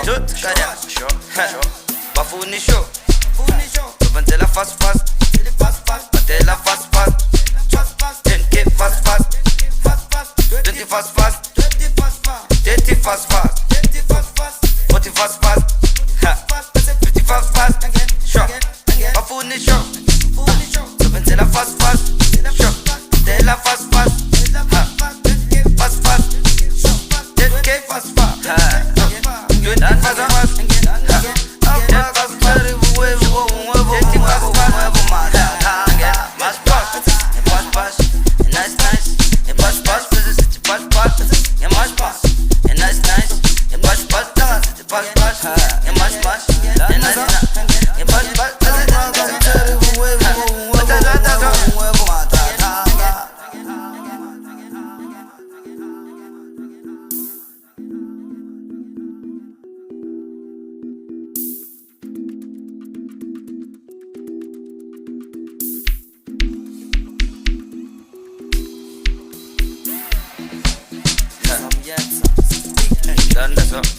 Tout carrière BAFUN'iSHOW Levante la face face Bate la face face Tenke face face Twenty face face Thirty face face 40 face face 50 face face Show BAFUN'iSHOW Levante la face face Show Bate la face face Face face Tenke face face Done, that's up.